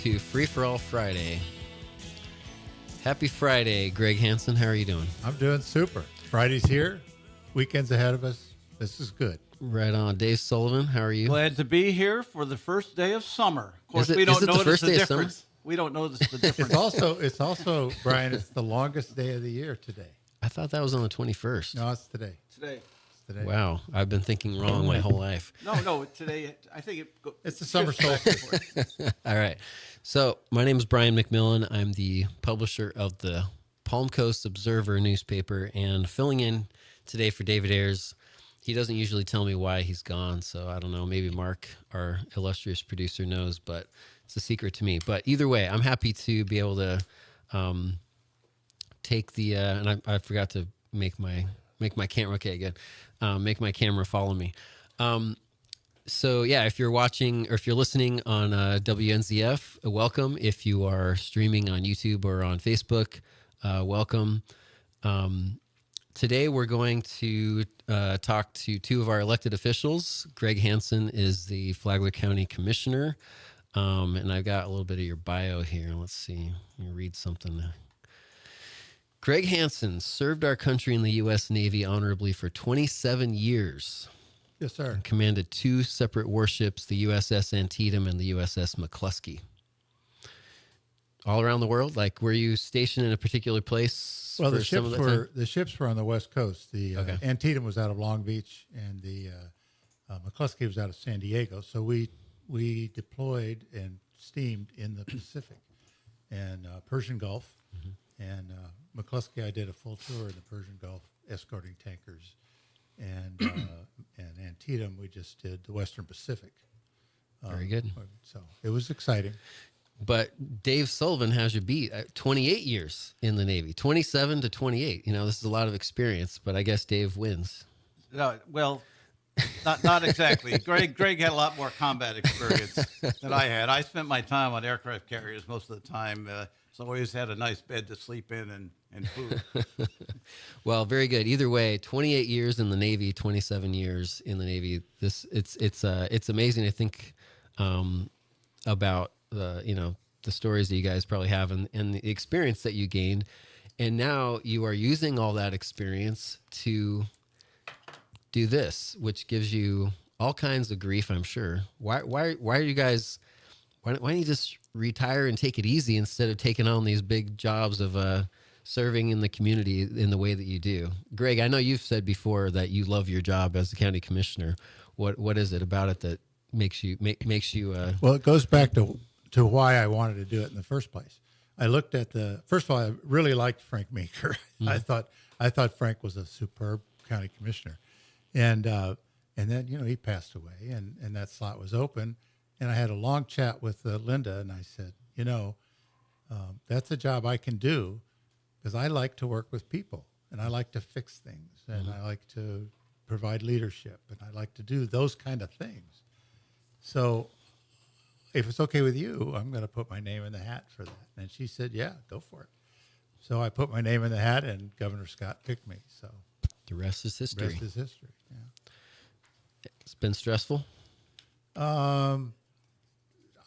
to Free for All Friday. Happy Friday, Greg Hansen. How are you doing? I'm doing super. Friday's here. Weekend's ahead of us. This is good. Right on. Dave Sullivan, how are you? Glad to be here for the first day of summer. Of course, Is it- we is don't it the notice first the day of summer? difference. We don't notice the difference. It's also, Brian, it's the longest day of the year today. I thought that was on the 21st. No, it's today. Today. It's today. Wow, I've been thinking wrong my whole life. No, today. I think It's the summer shifts back and solstice. forth. All right. So my name is Brian McMillan. I'm the publisher of the Palm Coast Observer newspaper and filling in today for David Ayers. He doesn't usually tell me why he's gone, so I don't know. Maybe Mark, our illustrious producer, knows, but it's a secret to me. But either way, I'm happy to be able to take the and I forgot to make my camera again. Make my camera follow me. So yeah, if you're watching or if you're listening on WNZF, welcome. If you are streaming on YouTube or on Facebook, welcome. Today we're going to talk to two of our elected officials. Greg Hansen is the Flagler County Commissioner, and I've got a little bit of your bio here. Let's see. Let me read something. Greg Hansen served our country in the U.S. Navy honorably for 27 years. Yes, sir. And commanded two separate warships, the USS Antietam and the USS McCluskey. All around the world? Like, were you stationed in a particular place? Well, for the some ships of that time? the ships were on the West Coast. The Okay. Antietam was out of Long Beach, and the McCluskey was out of San Diego. So we deployed and steamed in the Pacific and Persian Gulf. Mm-hmm. And McCluskey, I did a full tour in the Persian Gulf, escorting tankers. And Antietam, we just did the Western Pacific. Very good. So it was exciting. But Dave Sullivan has you beat. 28 years in the Navy, 27 to 28. You know, this is a lot of experience, but I guess Dave wins. No, well, not exactly. Greg had a lot more combat experience than I had. I spent my time on aircraft carriers most of the time. So I always had a nice bed to sleep in and food. Well, very good. Either way, 28 years in the Navy, 27 years in the Navy. It's amazing to think about the stories that you guys probably have and the experience that you gained, and now you are using all that experience to do this, which gives you all kinds of grief, I'm sure. Why are you guys? Why don't you just retire and take it easy instead of taking on these big jobs of serving in the community in the way that you do? Greg, I know you've said before that you love your job as the county commissioner. What is it about it that makes you Well, it goes back to why I wanted to do it in the first place. I looked at first of all, I really liked Frank Meeker. Mm-hmm. I thought Frank was a superb county commissioner. And then, he passed away and that slot was open. And I had a long chat with Linda, and I said, that's a job I can do because I like to work with people and I like to fix things and I like to provide leadership and I like to do those kind of things. So if it's okay with you, I'm going to put my name in the hat for that. And she said, yeah, go for it. So I put my name in the hat and Governor Scott picked me. So the rest is the history. rest is history. Yeah. It's been stressful.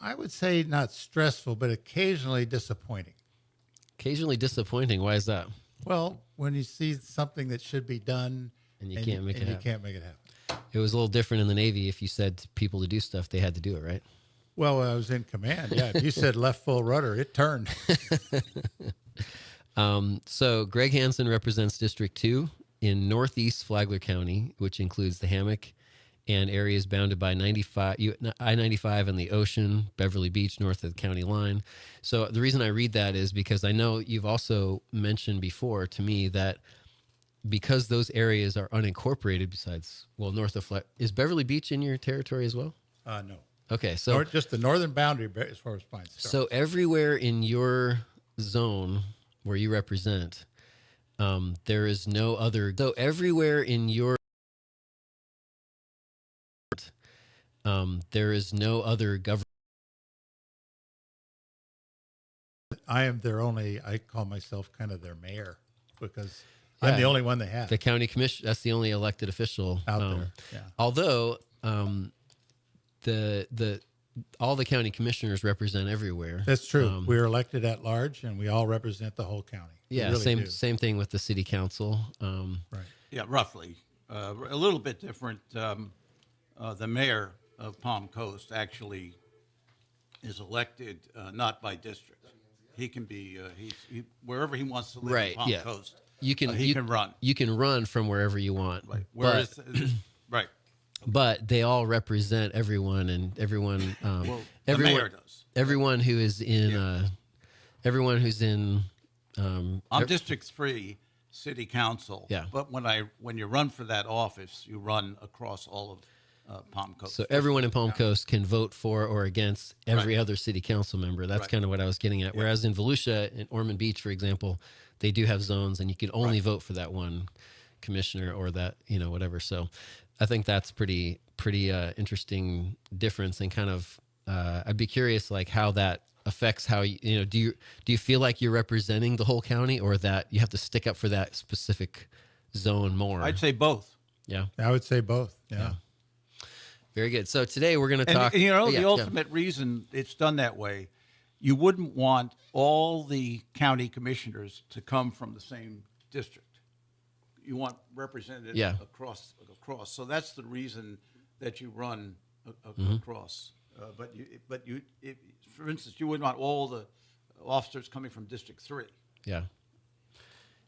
I would say not stressful, but occasionally disappointing. Occasionally disappointing. Why is that? Well, when you see something that should be done And you can't make it you happen. can't make it happen. It was a little different in the Navy. If you said to people to do stuff, they had to do it, right? Well, I was in command. Yeah, if you said left full rudder, it turned. So Greg Hansen represents District 2 in Northeast Flagler County, which includes the Hammock and areas bounded by I-95 and the ocean, Beverly Beach, north of the county line. So the reason I read that is because I know you've also mentioned before to me that because those areas are unincorporated besides, north of is Beverly Beach in your territory as well? No. Okay, so Just the northern boundary as far as Pine starts. So everywhere in your zone where you represent, there is no other. So everywhere in your there is no other government. I call myself kind of their mayor because I'm the only one they have The county commission. That's the only elected official out there. Yeah. Although all the county commissioners represent everywhere. That's true. We're elected at large, and we all represent the whole county. We Yeah, really do. same thing with the city council. Right. Yeah, roughly. A little bit different. The mayor of Palm Coast actually is elected not by district. He can be wherever he wants to live Right, in Palm yeah. Coast. You can He can run. You can run from wherever you want. Right. Whereas, right. But they all represent everyone, and everyone. Well, everyone, the mayor does. Everyone who is in. Everyone who's in. I'm District 3 City Council. Yeah. But when you run for that office, you run across all of Palm Coast. So everyone in Palm Coast can vote for or against every Right. other city council member. That's Right. kind of what I was getting at. Whereas in Volusia and Ormond Beach, for example, they do have zones, and you can only vote for that one commissioner or that, whatever. So I think that's pretty interesting difference, and kind of I'd be curious like how that affects how do you feel like you're representing the whole county, or that you have to stick up for that specific zone more? I'd say both. Yeah. I would say both. Yeah. Very good. So today we're going to And talk. the ultimate reason it's done that way, you wouldn't want all the county commissioners to come from the same district. You want represented across. So that's the reason that you run across. For instance, you wouldn't want all the officers coming from District 3. Yeah.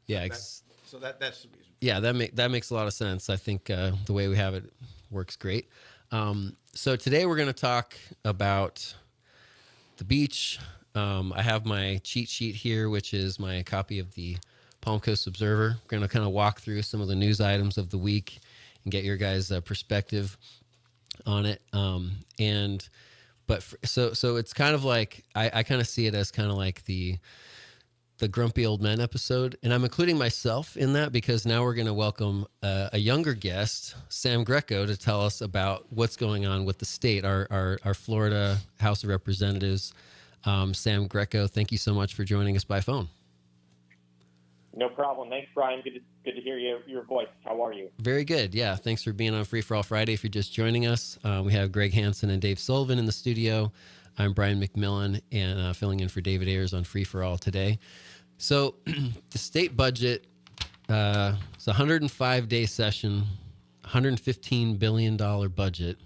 Yeah. So that's the reason. Yeah, that makes a lot of sense. I think the way we have it works great. So today we're going to talk about the beach. I have my cheat sheet here, which is my copy of the Palm Coast Observer. We're going to kind of walk through some of the news items of the week and get your guys' perspective on it. So it's kind of like I kind of see it as kind of like the Grumpy Old Men episode, and I'm including myself in that because now we're going to welcome a younger guest, Sam Greco, to tell us about what's going on with the state, our Florida House of Representatives. Sam Greco, thank you so much for joining us by phone. No problem. Thanks, Brian. Good to hear your voice. How are you? Very good. Yeah, thanks for being on Free for All Friday. If you're just joining us, we have Greg Hansen and Dave Sullivan in the studio. I'm Brian McMillan, and filling in for David Ayers on Free for All today. So the state budget, it's a 105-day session, $115 billion budget.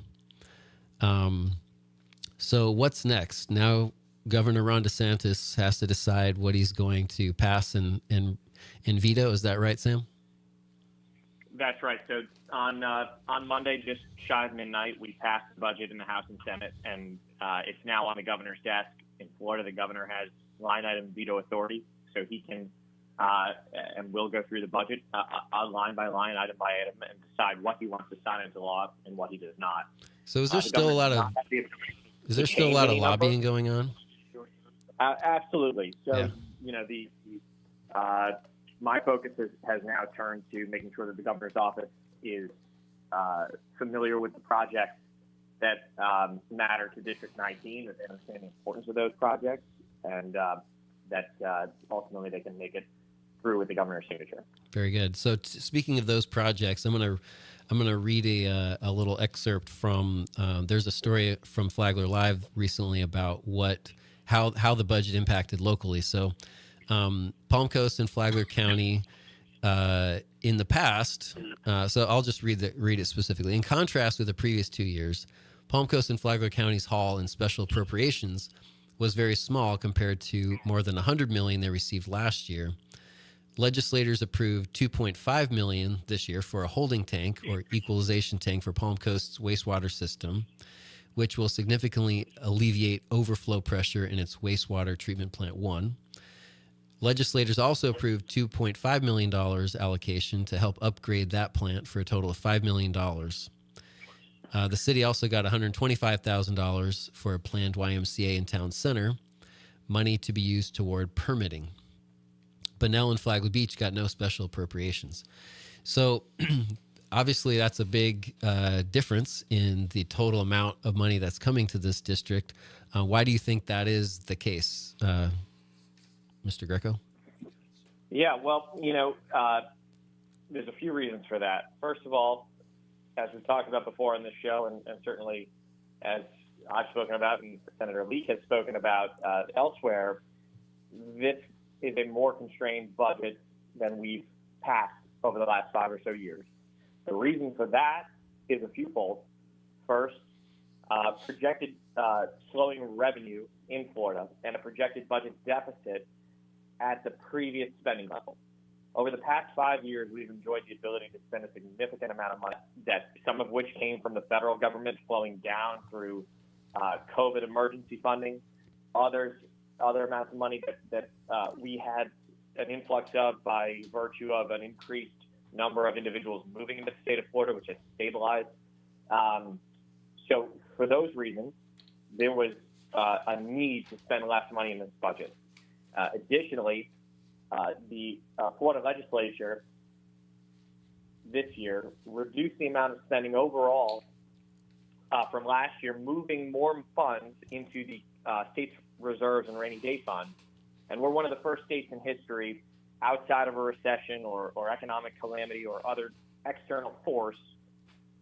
So what's next? Now Governor Ron DeSantis has to decide what he's going to pass and veto. Is that right, Sam? That's right. So on Monday, just shy of midnight, we passed the budget in the House and Senate, and it's now on the governor's desk. In Florida, the governor has line item veto authority, so he can and will go through the budget line by line, item by item, and decide what he wants to sign into law and what he does not. So is there still a lot of lobbying going on? Absolutely. So Yeah. My focus has now turned to making sure that the governor's office is familiar with the projects that matter to District 19, that they understand the importance of those projects, and that ultimately they can make it through with the governor's signature. Very good. So speaking of those projects, I'm gonna read a little excerpt from. There's a story from Flagler Live recently about how the budget impacted locally. So Palm Coast and Flagler County in the past. So I'll just read it specifically. In contrast with the previous 2 years, Palm Coast and Flagler County's haul in special appropriations was very small compared to more than $100 million they received last year. Legislators approved $2.5 million this year for a holding tank or equalization tank for Palm Coast's wastewater system, which will significantly alleviate overflow pressure in its wastewater treatment plant 1. Legislators also approved $2.5 million allocation to help upgrade that plant for a total of $5 million. The city also got $125,000 for a planned YMCA in Town Center, money to be used toward permitting. Bunnell and Flagler Beach got no special appropriations. So obviously that's a big difference in the total amount of money that's coming to this district. Why do you think that is the case, Mr. Greco? Yeah, well, there's a few reasons for that. First of all, as we've talked about before on this show, and certainly as I've spoken about and Senator Leak has spoken about elsewhere, this is a more constrained budget than we've passed over the last 5 or so years. The reason for that is a fewfold. First, projected slowing revenue in Florida and a projected budget deficit at the previous spending level. Over the past 5 years, we've enjoyed the ability to spend a significant amount of money, that some of which came from the federal government flowing down through COVID emergency funding, other amounts of money that we had an influx of by virtue of an increased number of individuals moving into the state of Florida, which has stabilized. So for those reasons, there was a need to spend less money in this budget. Additionally, the Florida legislature this year reduced the amount of spending overall from last year, moving more funds into the state's reserves and rainy day fund. And we're one of the first states in history outside of a recession or economic calamity or other external force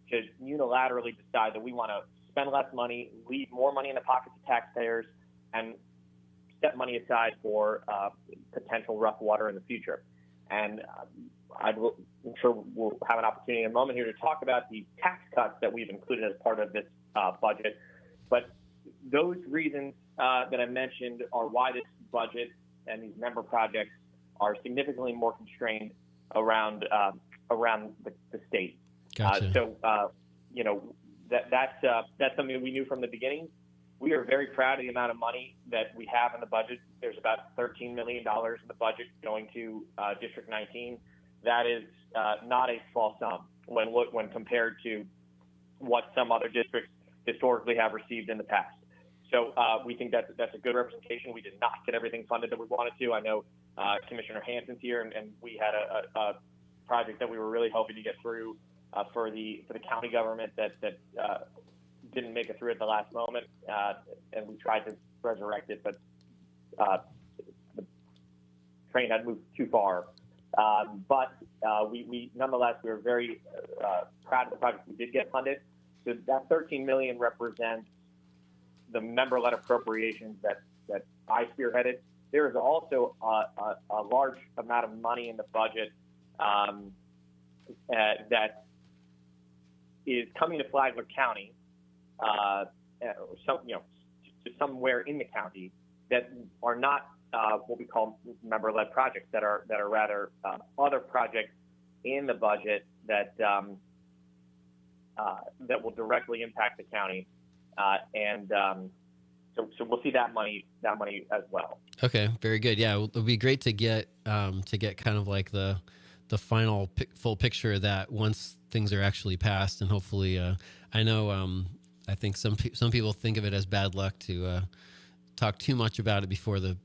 to unilaterally decide that we want to spend less money, leave more money in the pockets of taxpayers, and set money aside for potential rough water in the future. And I'm sure we'll have an opportunity in a moment here to talk about the tax cuts that we've included as part of this budget. But those reasons that I mentioned are why this budget and these member projects are significantly more constrained around the state. Gotcha. That's something we knew from the beginning. We are very proud of the amount of money that we have in the budget. There's about $13 million in the budget going to District 19. That is not a small sum when compared to what some other districts historically have received in the past. So we think that's a good representation. We did not get everything funded that we wanted to. I know Commissioner Hansen's here, and we had a project that we were really hoping to get through for the county government that didn't make it through at the last moment, and we tried to resurrect it, but the train had moved too far. But we nonetheless, we were very proud of the project we did get funded. So that $13 million represents the member-led appropriations that I spearheaded. There is also a large amount of money in the budget that is coming to Flagler County, somewhere in the county that are not what we call member-led projects, that are rather other projects in the budget that will directly impact the county, so we'll see that money as well. Okay, very good. Yeah, it'll be great to get kind of like the final full picture of that once things are actually passed, and hopefully, I know I think some people think of it as bad luck to talk too much about it before the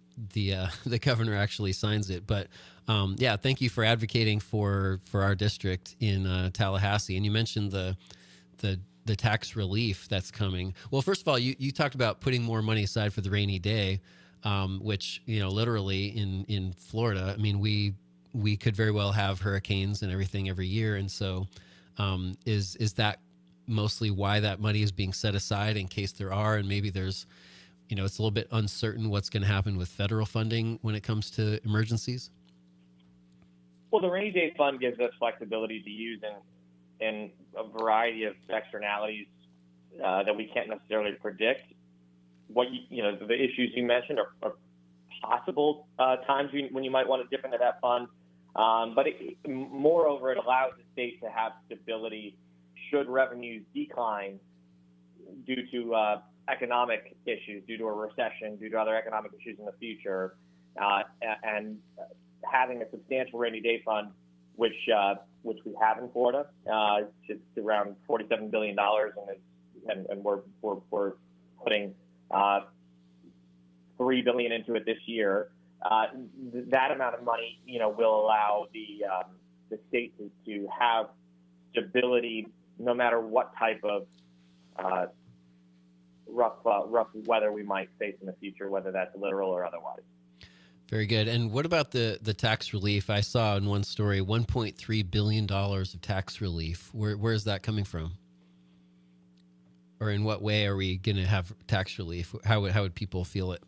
governor actually signs it. But yeah, thank you for advocating for our district in Tallahassee. And you mentioned the tax relief that's coming. Well, first of all, you talked about putting more money aside for the rainy day, which, literally in Florida, I mean, we could very well have hurricanes and everything every year. And so is that mostly why that money is being set aside in case there are, and maybe there's, it's a little bit uncertain what's going to happen with federal funding when it comes to emergencies? Well, the rainy day fund gives us flexibility to use in a variety of externalities that we can't necessarily predict. What the issues you mentioned are possible times when you might want to dip into that fund. But moreover, it allows the state to have stability should revenues decline due to economic issues, due to a recession, due to other economic issues in the future, and having a substantial rainy day fund, which we have in Florida. It's around $47 billion, and we're putting $3 billion into it this year. That amount of money, will allow the state to have stability no matter what type of rough weather we might face in the future, whether that's literal or otherwise. Very good. And what about the tax relief? I saw in one story $1.3 billion of tax relief. Where is that coming from? or in what way are we going to have tax relief? How would people feel it?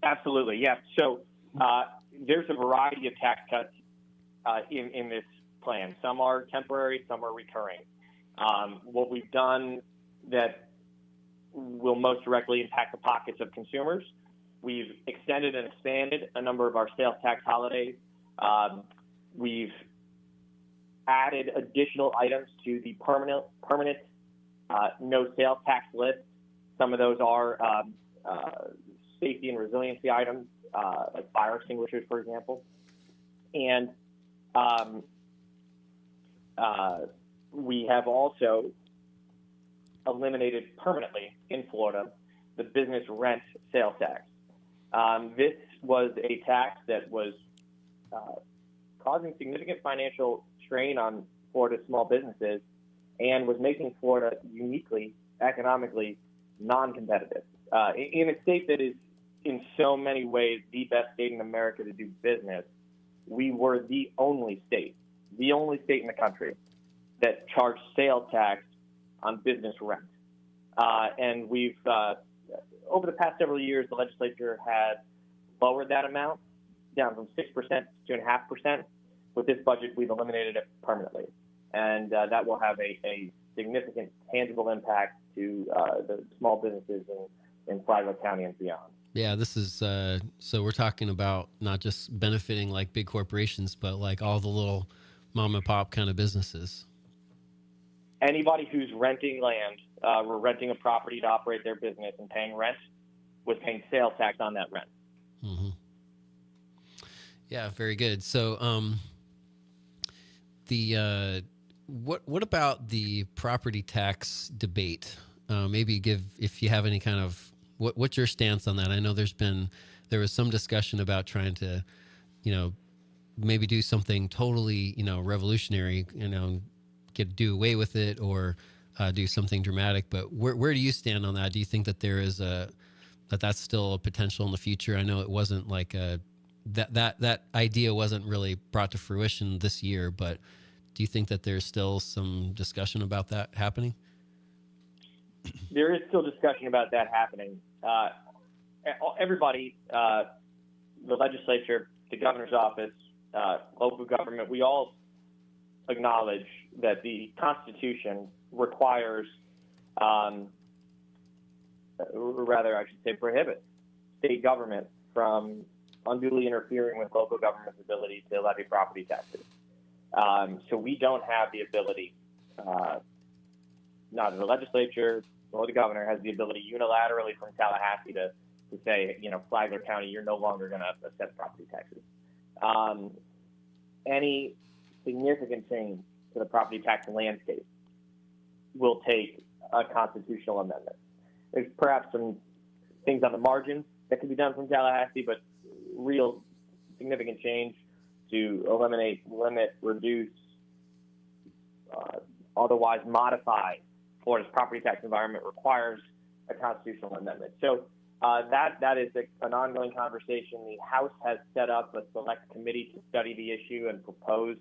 Absolutely, yeah. So there's a variety of tax cuts in this plan. Some are temporary, some are recurring. What we've done that will most directly impact the pockets of consumers, we've extended and expanded a number of our sales tax holidays. We've added additional items to the permanent no sales tax list. Some of those are safety and resiliency items, like fire extinguishers, for example. And we have also eliminated permanently in Florida the business rent sales tax. This was a tax that was causing significant financial strain on Florida's small businesses and was making Florida uniquely economically non-competitive. In a state that is in so many ways the best state in America to do business, we were the only state in the country that charged sales tax on business rent. And we've, over the past several years, the legislature has lowered that amount down from 6% to 2.5%. With this budget, we've eliminated it permanently. And that will have a significant tangible impact to the small businesses in Flagler County and beyond. Yeah, this is so we're talking about not just benefiting like big corporations, but like all the little mom and pop kind of businesses. Anybody who's renting land, we're renting a property to operate their business and paying rent, was paying sales tax on that rent. Mm-hmm. Yeah, very good. So, what about the property tax debate? Maybe if you have any kind of what's your stance on that? I know there was some discussion about trying to, maybe do something totally, revolutionary, do away with it or do something dramatic. But where do you stand on that? Do you think that there is that's still a potential in the future? I know it wasn't like that idea wasn't really brought to fruition this year, but do you think that there's still some discussion about that happening? There is still discussion about that happening. Everybody, the legislature, the governor's office, local government, we all acknowledge that the Constitution requires, or rather I should say prohibits, state government from unduly interfering with local government's ability to levy property taxes. So we don't have the ability, neither the legislature nor the governor has the ability unilaterally from Tallahassee to say, Flagler County, you're no longer going to assess property taxes. Any significant change to the property tax landscape will take a constitutional amendment. There's perhaps some things on the margins that can be done from Tallahassee, but real significant change to eliminate, limit, reduce, otherwise modify Florida's property tax environment requires a constitutional amendment. So that is an ongoing conversation. The House has set up a select committee to study the issue and propose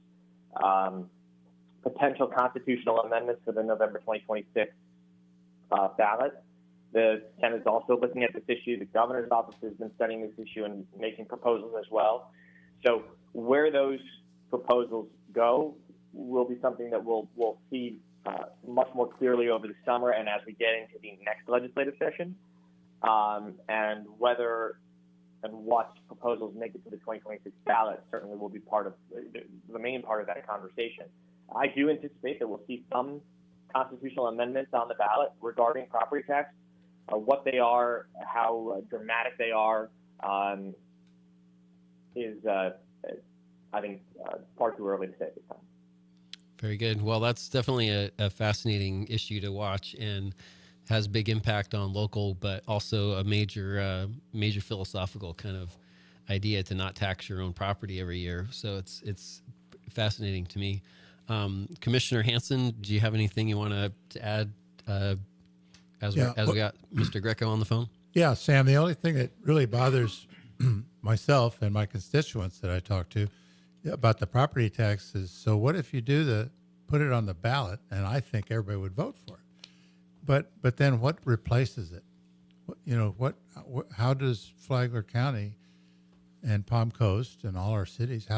potential constitutional amendments for the November 2026 ballot. The Senate is also looking at this issue. The governor's office has been studying this issue and making proposals as well. So where those proposals go will be something that we'll see much more clearly over the summer and as we get into the next legislative session. And whether and what proposals make it to the 2026 ballot certainly will be part of the main part of that conversation. I do anticipate that we'll see some constitutional amendments on the ballot regarding property tax. What they are, how dramatic they are, is, I think, far too early to say at this time. Very good. Well, that's definitely a fascinating issue to watch and has big impact on local, but also a major philosophical kind of idea to not tax your own property every year. So it's fascinating to me. Commissioner Hansen, do you have anything you want to add as we got Mr. Greco on the phone? Yeah, Sam, the only thing that really bothers myself and my constituents that I talk to about the property tax is, so what if you put it on the ballot, and I think everybody would vote for it. but then what replaces it? How does Flagler County and Palm Coast and all our cities,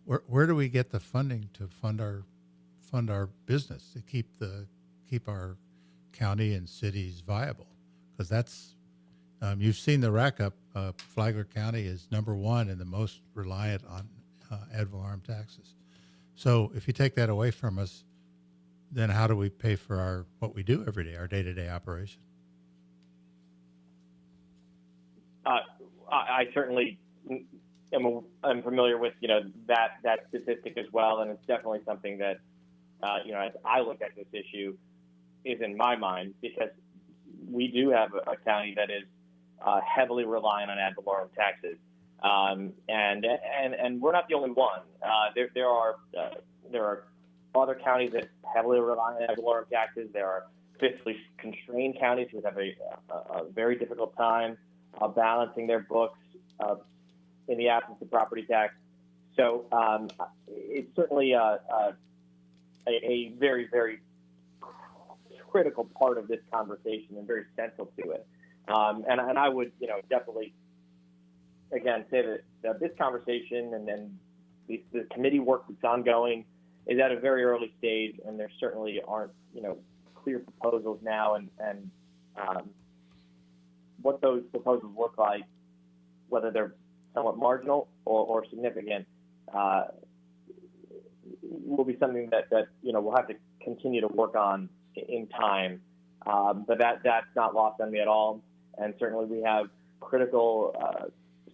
where do we get the funding to fund our business to keep our county and cities viable? Because that's you've seen the rack up. Flagler County is number one and the most reliant on ad valorem taxes. So if you take that away from us, then how do we pay for what we do every day, our day-to-day operation? I certainly am familiar with that statistic as well, and it's definitely something that as I look at this issue is in my mind, because we do have a county that is heavily reliant on ad valorem taxes, and we're not the only one. There are other counties that heavily rely on ad valorem taxes. There are fiscally constrained counties who have a very difficult time balancing their books in the absence of property tax. So it's certainly a very, very critical part of this conversation and very central to it. And I would, definitely, again, say that this conversation and then the committee work that's ongoing is at a very early stage, and there certainly aren't, clear proposals now, and what those proposals look like, whether they're somewhat marginal or significant, will be something that we'll have to continue to work on in time. But that's not lost on me at all. And certainly we have critical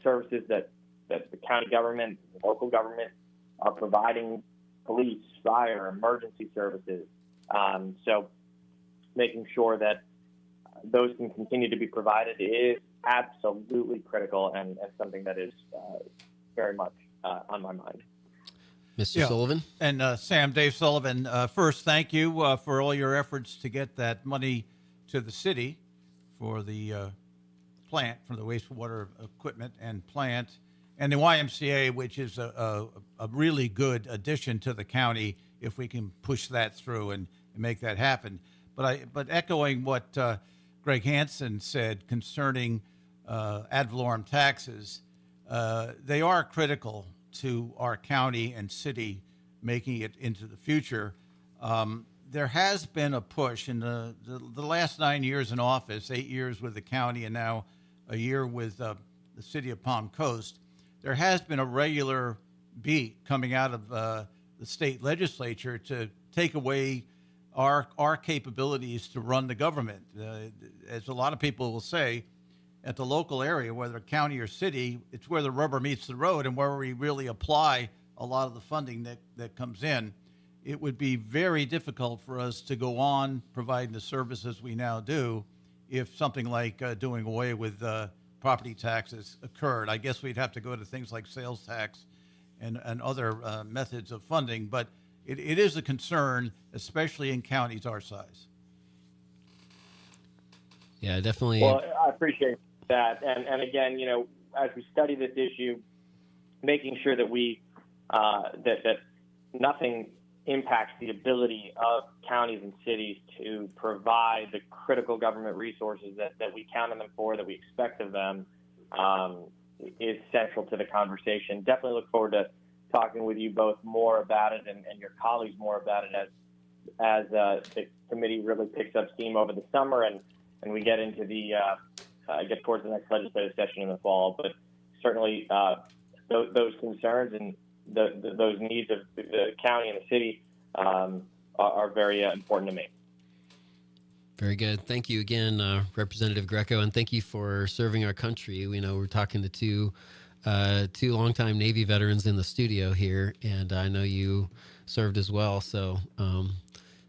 services that the county government, local government are providing: police, fire, emergency services. So making sure that those can continue to be provided is absolutely critical and something that is very much on my mind. Mr. Sullivan? And Sam, Dave Sullivan, first, thank you for all your efforts to get that money to the city for the plant, for the wastewater equipment and plant, and the YMCA, which is a really good addition to the county if we can push that through and make that happen. But echoing what Greg Hansen said concerning ad valorem taxes, they are critical to our county and city making it into the future. There has been a push in the last 9 years in office, 8 years with the county and now a year with the city of Palm Coast. There has been a regular beat coming out of the state legislature to take away our capabilities to run the government. As a lot of people will say, at the local area, whether county or city, it's where the rubber meets the road and where we really apply a lot of the funding that comes in. It would be very difficult for us to go on providing the services we now do if something like doing away with property taxes occurred. I guess we'd have to go to things like sales tax and other methods of funding, but it is a concern, especially in counties our size. Yeah, definitely. Well, I appreciate that. And again, as we study this issue, making sure that we that nothing impacts the ability of counties and cities to provide the critical government resources that we count on them for, that we expect of them, is central to the conversation. Definitely look forward to talking with you both more about it and your colleagues more about it as the committee really picks up steam over the summer and we get into get towards the next legislative session in the fall. But certainly those concerns and those needs of the county and the city are very important to me. Very good. Thank you again, Representative Greco, and thank you for serving our country. We know we're talking to two longtime Navy veterans in the studio here, and I know you served as well. So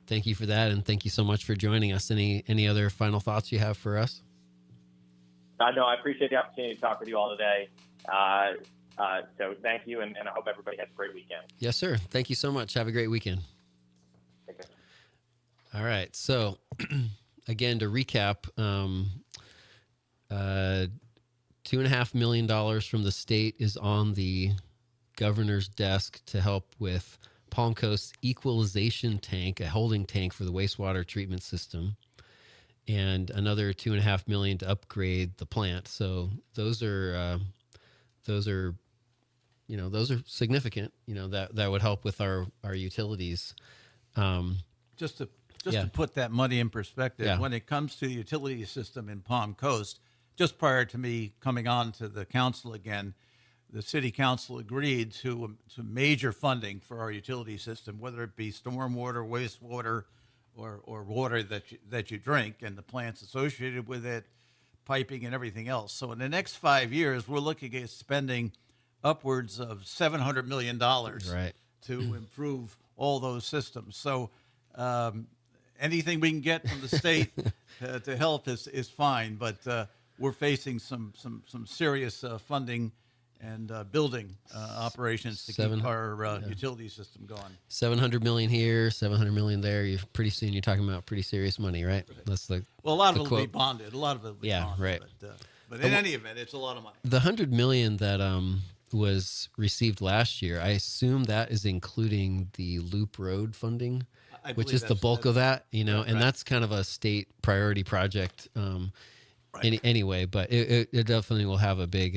thank you for that, and thank you so much for joining us. Any other final thoughts you have for us? No, I appreciate the opportunity to talk with you all today. So thank you, and I hope everybody has a great weekend. Yes, sir. Thank you so much. Have a great weekend. Take care. All right. So, again, to recap, $2.5 million from the state is on the governor's desk to help with Palm Coast's equalization tank, a holding tank for the wastewater treatment system. and another 2.5 million to upgrade the plant. So those are those are those are significant. That would help with our utilities. Just to Yeah. put that money in perspective, Yeah. when it comes to the utility system in Palm Coast, just prior to me coming on to the council again, the city council agreed to major funding for our utility system, whether it be stormwater, wastewater, or water that you drink, and the plants associated with it, piping and everything else. So in the next 5 years, we're looking at spending upwards of $700 million Right. to improve all those systems. So anything we can get from the state to help is fine, but we're facing some serious funding and building operations to keep our utility system going. 700 million here, 700 million there. Pretty soon you're talking about pretty serious money, right? That's the Well, a lot of the it will be quote. bonded. A lot of it will be bonded. Right. But in any event, it's a lot of money. The 100 million that was received last year, I assume that is including the Loop Road funding, I which believe is the bulk of that, and right. that's kind of a state priority project anyway, but it definitely will have a big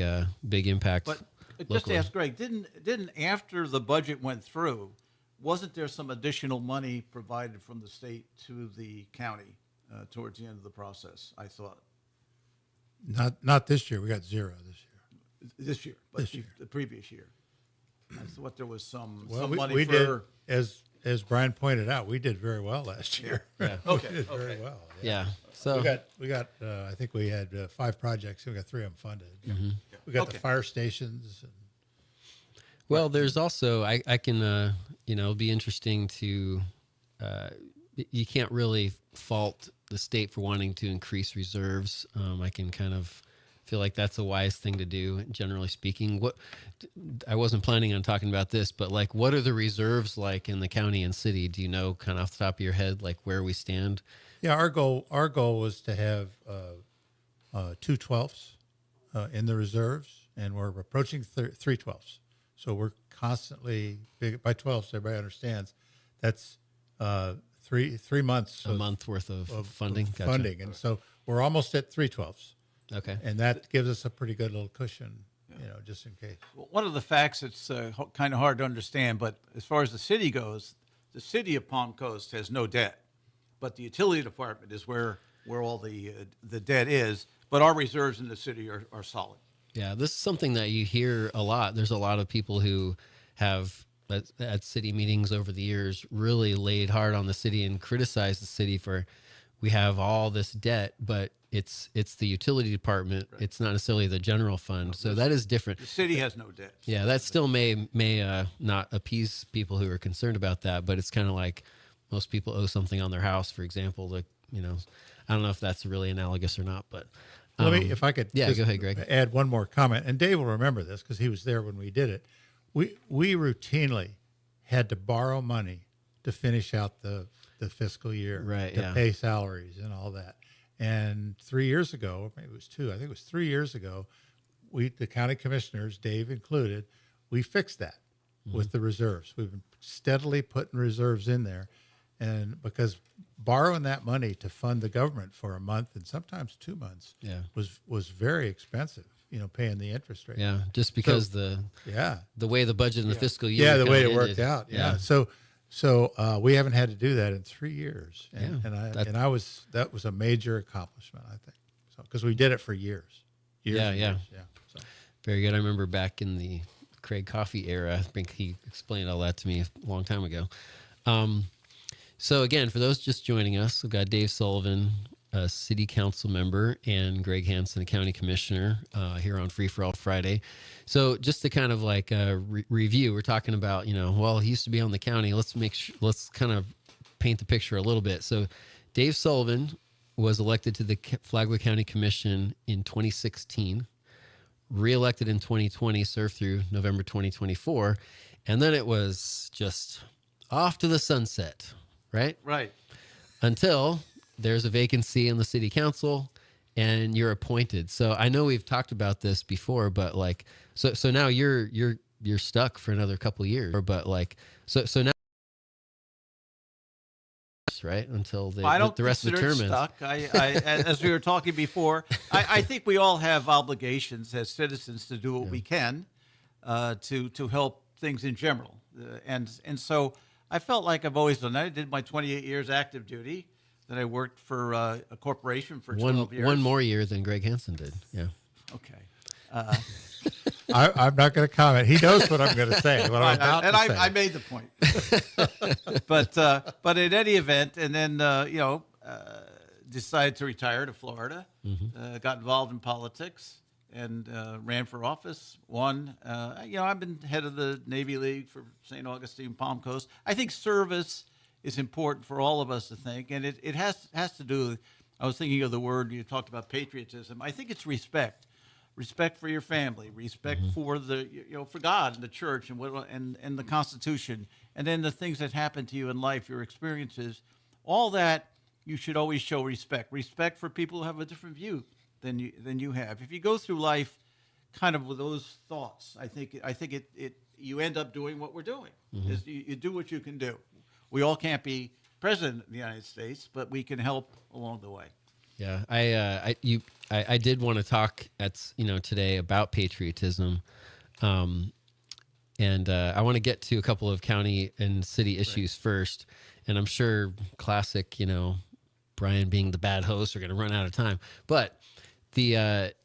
impact. But just locally. to ask Greg, didn't after the budget went through, wasn't there some additional money provided from the state to the county towards the end of the process? I thought Not this year. We got zero this year. but This year. the previous year. I thought there was some Well, money we for. did, as Brian pointed out, we did very well last year. Yeah. Okay, We did very okay. well. Yeah. So We got. I think we had 5 projects. We got 3 of them funded. Mm-hmm. We got Okay. the fire stations. And well, there's also I can it'll be interesting to you can't really fault the state for wanting to increase reserves. I can kind of feel like that's a wise thing to do, generally speaking. What I wasn't planning on talking about this, but like, what are the reserves like in the county and city? Do you know, kind of off the top of your head, like where we stand? yeah, our goal was to have 2/12 in the reserves, and we're approaching 3/12. So we're constantly big by 12. So everybody understands that's 3 months A month worth of funding. of Gotcha. funding, and so we're almost at 3/12. Okay. And that gives us a pretty good little cushion, just in case. Well, one of the facts that's kind of hard to understand, but as far as the city goes, the city of Palm Coast has no debt, but the utility department is where all the debt is. But our reserves in the city are solid. Yeah, this is something that you hear a lot. There's a lot of people who have at city meetings over the years really laid hard on the city and criticized the city for we have all this debt, but it's the utility department. Right. It's not necessarily the general fund. So that is different. The city has no debt. Yeah, that still may not appease people who are concerned about that, but it's kind of like most people owe something on their house, for example. Like, I don't know if that's really analogous or not, but Let me, if I could, yeah, just go ahead, Greg. add one more comment. And Dave will remember this because he was there when we did it. We routinely had to borrow money to finish out the fiscal year, Right, to yeah. pay salaries and all that. And 3 years ago, or maybe it was 2, I think it was 3 years ago, the county commissioners, Dave included, we fixed that with the reserves. We've been steadily putting reserves in there. And because borrowing that money to fund the government for a month and sometimes 2 months was very expensive, paying the interest rate. Yeah, just because So- the way the budget in the fiscal year. Yeah, the way it kinda worked ended. out. Yeah. So we haven't had to do that in 3 years. And, Yeah, that was a major accomplishment, I think. So, because we did it for years. Yeah, and yeah. years. Yeah. So. Very good. I remember back in the Craig Coffee era, I think he explained all that to me a long time ago. So again, for those just joining us, we've got Dave Sullivan, a city council member, and Greg Hansen, a county commissioner, here on Free for All Friday. So just to kind of like review, we're talking about, well, he used to be on the county. Let's kind of paint the picture a little bit. So Dave Sullivan was elected to the Flagler County Commission in 2016, reelected in 2020, served through November 2024, and then it was just off to the sunset, right? Right. Until there's a vacancy in the city council and you're appointed. So I know we've talked about this before, but like, so now you're stuck for another couple of years, but like, so now terms, right? Until I don't the rest of the consider term it ends. stuck. As we were talking before, I think we all have obligations as citizens to do what we can to help things in general. And so I felt like I've always done that. I did my 28 years active duty. Then I worked for a corporation for 12 years. One more year than Greg Hansen did. Yeah. Okay. I'm not going to comment. He knows what I'm going to say. What I'm about to say. I made the point. But in any event, and then decided to retire to Florida. Got involved in politics and ran for office. Won. I've been head of the Navy League for St. Augustine, Palm Coast. I think service is important for all of us to think, and it has to do. I was thinking of the word you talked about, patriotism. I think it's respect. Respect for your family, respect for for God and the church and the Constitution, and then the things that happen to you in life, your experiences, all that you should always show respect. Respect for people who have a different view than you have. If you go through life kind of with those thoughts, I think you end up doing what we're doing. Is you do what you can do. We all can't be president of the United States, but we can help along the way. Yeah, I did want to talk today about patriotism, and I want to get to a couple of county and city issues first. And I'm sure classic, Brian being the bad host, are going to run out of time. But the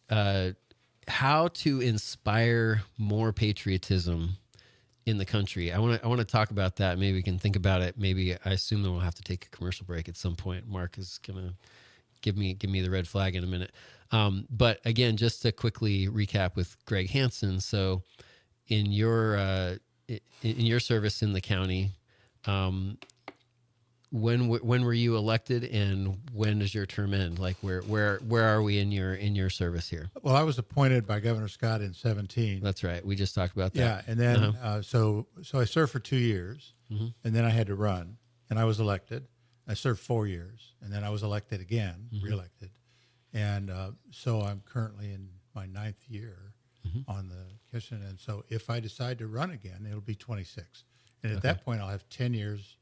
how to inspire more patriotism in the country. I want to talk about that. Maybe we can think about it. Maybe I assume that we'll have to take a commercial break at some point. Mark is gonna give me the red flag in a minute. But again, just to quickly recap with Greg Hansen. So in your service in the county, when were you elected, and when does your term end? Like where are we in your service here? Well, I was appointed by Governor Scott in 2017. That's right. We just talked about that. Yeah, and then so I served for 2 years, and then I had to run, and I was elected. I served 4 years, and then I was elected again, reelected. And so I'm currently in my 9th year on the commission. And so if I decide to run again, it'll be 26. And at that point, I'll have 10 years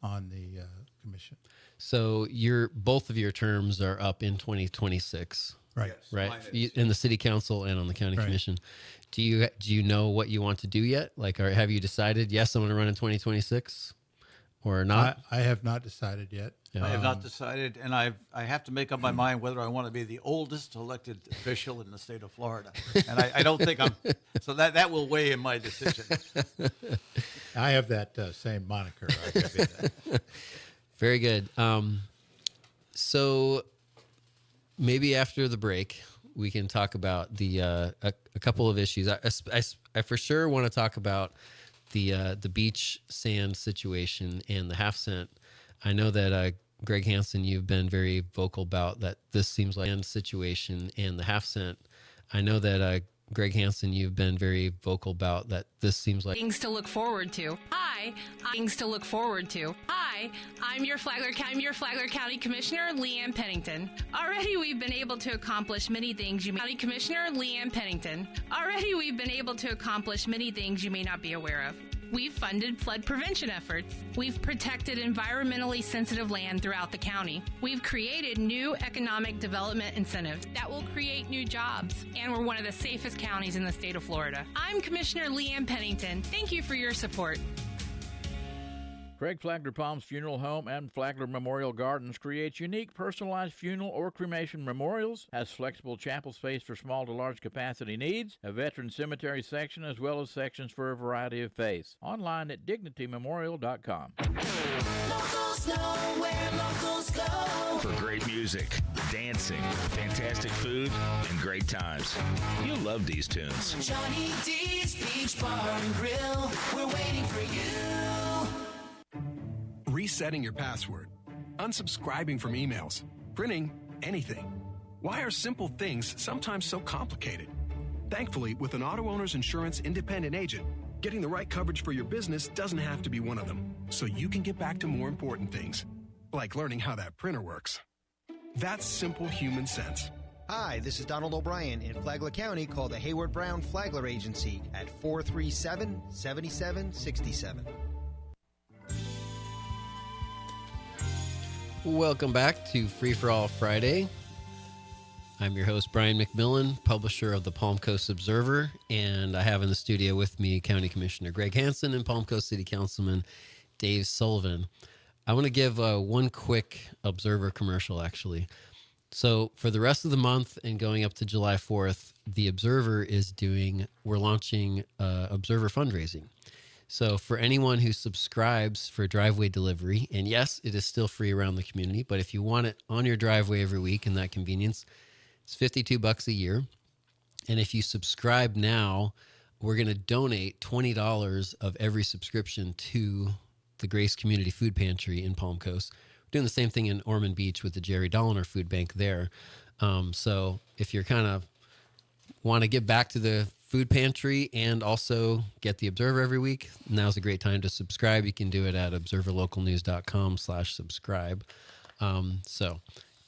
on the commission. So both of your terms are up in 2026. Right. Yes, Right. mine is. In the city council and on the county Right. commission. Do you know what you want to do yet? Like, have you decided, yes, I'm going to run in 2026 or not? I have not decided yet. I have not decided, and I have to make up my mind whether I want to be the oldest elected official in the state of Florida. And I don't think I'm, so that will weigh in my decision. I have that same moniker. I could be that. Very good. So maybe after the break, we can talk about the a couple of issues. I for sure want to talk about the beach sand situation and the half cent. I know that Greg Hansen, you've been very vocal about that. This seems like a situation and the half cent. I know that Greg Hansen, you've been very vocal about that. This seems like things to look forward to. Hi, things to look forward to. Hi, I'm your Flagler County Commissioner, Leanne Pennington. Already we've been able to accomplish many things County Commissioner, Leanne Pennington. Already we've been able to accomplish many things you may not be aware of. We've funded flood prevention efforts. We've protected environmentally sensitive land throughout the county. We've created new economic development incentives that will create new jobs. And we're one of the safest counties in the state of Florida. I'm Commissioner Leanne Pennington. Thank you for your support. Craig Flagler Palms Funeral Home and Flagler Memorial Gardens creates unique personalized funeral or cremation memorials, has flexible chapel space for small to large capacity needs, a veteran cemetery section, as well as sections for a variety of faiths. Online at dignitymemorial.com. Locals know where locals go. For great music, dancing, fantastic food, and great times. You'll love these tunes. Johnny D's Beach Bar and Grill. We're waiting for you. Resetting your password, unsubscribing from emails, printing anything. Why are simple things sometimes so complicated? Thankfully, with an auto owner's insurance independent agent, getting the right coverage for your business doesn't have to be one of them, so you can get back to more important things, like learning how that printer works. That's simple human sense. Hi, this is Donald O'Brien in Flagler County. Call the Hayward Brown Flagler Agency at 437-7767. Welcome back to Free for All Friday. I'm your host, Brian McMillan, publisher of the Palm Coast Observer, and I have in the studio with me County Commissioner Greg Hansen and Palm Coast City Councilman Dave Sullivan. I want to give one quick Observer commercial, actually. So for the rest of the month and going up to July 4th, the Observer we're launching Observer fundraising. So for anyone who subscribes for driveway delivery, and yes, it is still free around the community, but if you want it on your driveway every week and that convenience, it's $52 a year. And if you subscribe now, we're going to donate $20 of every subscription to the Grace Community Food Pantry in Palm Coast. We're doing the same thing in Ormond Beach with the Jerry Dolliner Food Bank there. So if you're kind of want to give back to the food pantry and also get the Observer every week, now's a great time to subscribe. You can do it at observerlocalnews.com/subscribe. So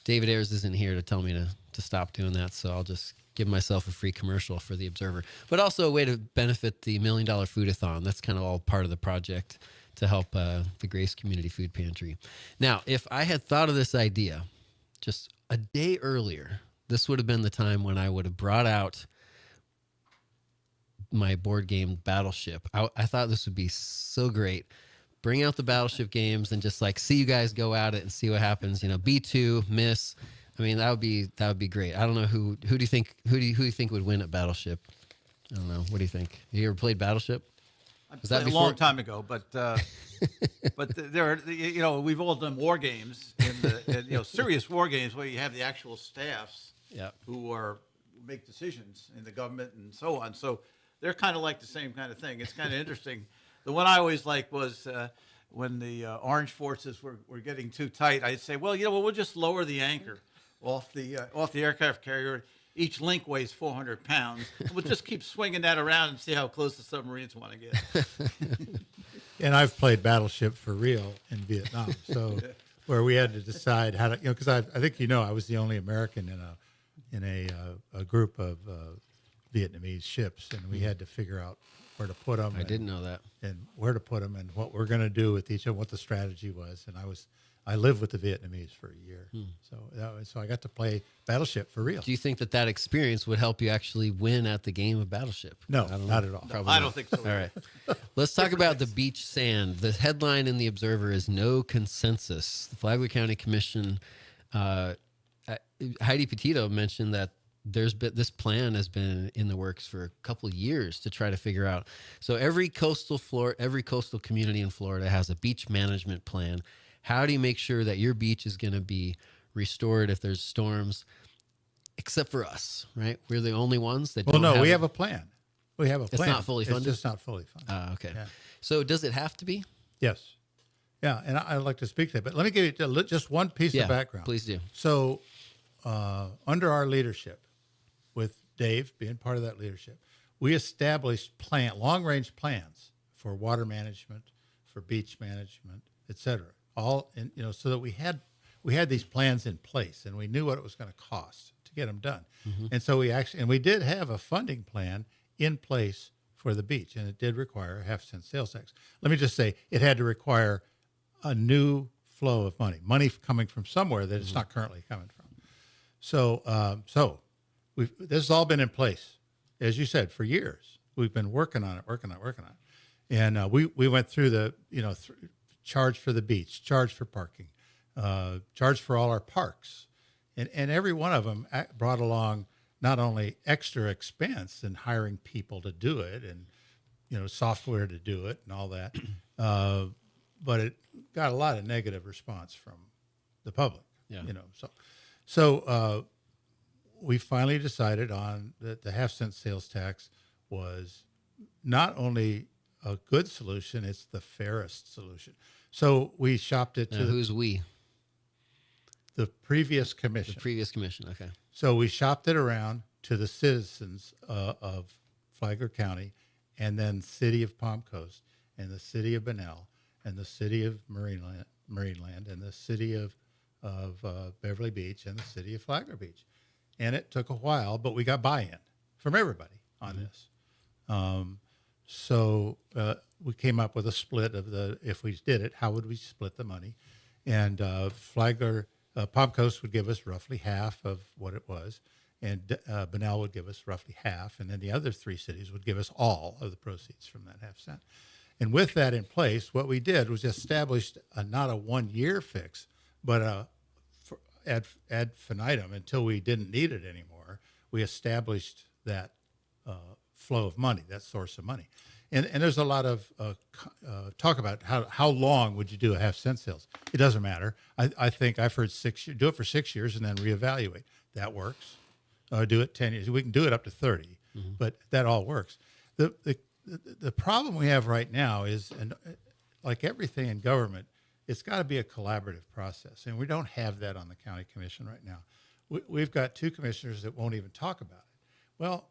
David Ayers isn't here to tell me to stop doing that, so I'll just give myself a free commercial for the Observer. But also a way to benefit the $1 Million Foodathon. That's kind of all part of the project to help the Grace Community Food Pantry. Now, if I had thought of this idea just a day earlier, this would have been the time when I would have brought out my board game Battleship. I thought this would be so great. Bring out the Battleship games and just like see you guys go at it and see what happens. You know, B2, miss. I mean, that would be great. I don't know who do you think would win at Battleship? I don't know. What do you think? You ever played Battleship? Was that a long time ago? But there are, we've all done war games serious war games where you have the actual staffs who make decisions in the government and so on. So they're kind of like the same kind of thing. It's kind of interesting. The one I always liked was when the Orange forces were getting too tight. I'd say, we'll just lower the anchor off the aircraft carrier. Each link weighs 400 pounds. We'll just keep swinging that around and see how close the submarines want to get. And I've played Battleship for real in Vietnam, so where we had to decide how to, because I think I was the only American in a group of Vietnamese ships, and we had to figure out where to put them. I didn't know that. And where to put them, and what we're going to do with each of what the strategy was. And I lived with the Vietnamese for a year, so I got to play Battleship for real. Do you think that experience would help you actually win at the game of Battleship? No, not at all. Probably I not. don't think so. All right. Let's talk about the beach sand. The headline in the Observer is no consensus. The Flagler County Commission, Heidi Petito mentioned that this plan has been in the works for a couple of years to try to figure out. So every coastal community in Florida has a beach management plan. How do you make sure that your beach is going to be restored if there's storms? Except for us, right? We're the only ones that don't have we have a plan. We have a plan. It's not fully funded? It's just not fully funded. Okay. Yeah. So does it have to be? Yes. Yeah, and I'd like to speak to that. But let me give you just one piece of background. Please do. So under our leadership, with Dave being part of that leadership, we established long-range plans for water management, for beach management, et cetera. All in, so that we had these plans in place, and we knew what it was going to cost to get them done. Mm-hmm. And so we did have a funding plan in place for the beach, and it did require a 0.5-cent sales tax. Let me just say, it had to require a new flow of money coming from somewhere that it's not currently coming from. So, this has all been in place, as you said, for years. We've been working on it. And we went through the, charge for the beach, charge for parking, charge for all our parks. And every one of them brought along not only extra expense in hiring people to do it and, software to do it and all that, but it got a lot of negative response from the public, So we finally decided on that the 0.5-cent sales tax was not only a good solution, it's the fairest solution. So we shopped it to who's we? The previous commission. The previous commission, okay. So we shopped it around to the citizens of Flagler County, and then City of Palm Coast, and the City of Bunnell, and the City of Marineland, and the City of Beverly Beach, and the City of Flagler Beach. And it took a while, but we got buy-in from everybody on this. So we came up with a split of if we did it, how would we split the money? And Flagler, Palm Coast would give us roughly half of what it was, and Bunnell would give us roughly half, and then the other 3 cities would give us all of the proceeds from that half cent. And with that in place, what we did was established not a 1-year fix, but ad infinitum until we didn't need it anymore. We established that flow of money, that source of money. And there's a lot of talk about how long would you do a half-cent sales. It doesn't matter. I think I've heard 6 years. Do it for 6 years and then reevaluate. That works. Do it 10 years. We can do it up to 30, but that all works. The problem we have right now is, and like everything in government, it's got to be a collaborative process, and we don't have that on the county commission right now. We've got 2 commissioners that won't even talk about it. Well,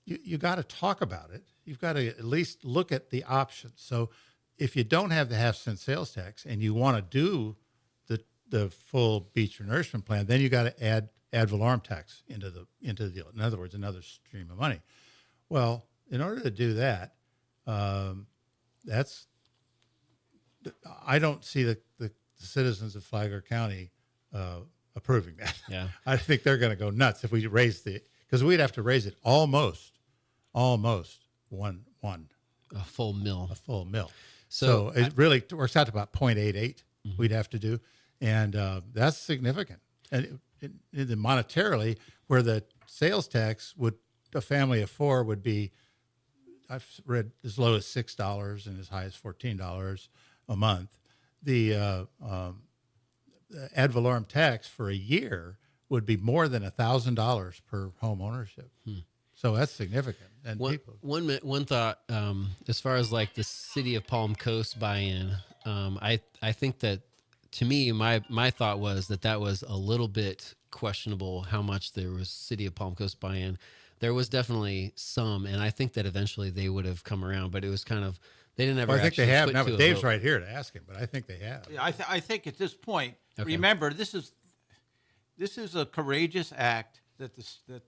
you got to talk about it. You've got to at least look at the options. So if you don't have the half-cent sales tax and you want to do the full beach nourishment plan, then you got to add ad valorem tax into the deal. In other words, another stream of money. Well, in order to do that, I don't see the citizens of Flagler County approving that. Yeah. I think they're going to go nuts if we raise because we'd have to raise it almost one. A full mill. A full mill. So it really works out to about 0.88 we'd have to do. And that's significant. And monetarily, where the sales tax a family of 4 would be, I've read as low as $6 and as high as $14 a month. The ad valorem tax for a year would be more than $1,000 per home ownership. So that's significant. And one thought, as far as like the city of Palm Coast buy-in, I think that, to me, my thought was that was a little bit questionable how much there was city of Palm Coast buy-in. There was definitely some, and I think that eventually they would have come around, but it was kind of, they didn't ever. Well, I think they have now, but Dave's right here to ask him, but I think they have. Yeah, I think at this point, Okay. remember, this is a courageous act that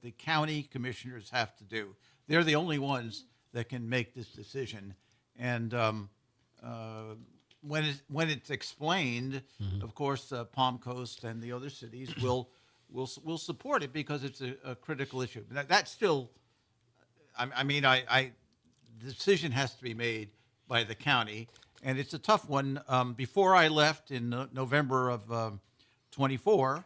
the county commissioners have to do. They're the only ones that can make this decision. And when it's explained, of course, Palm Coast and the other cities will support it because it's a critical issue. That's still, the decision has to be made by the county, and it's a tough one. Before I left in November of 24,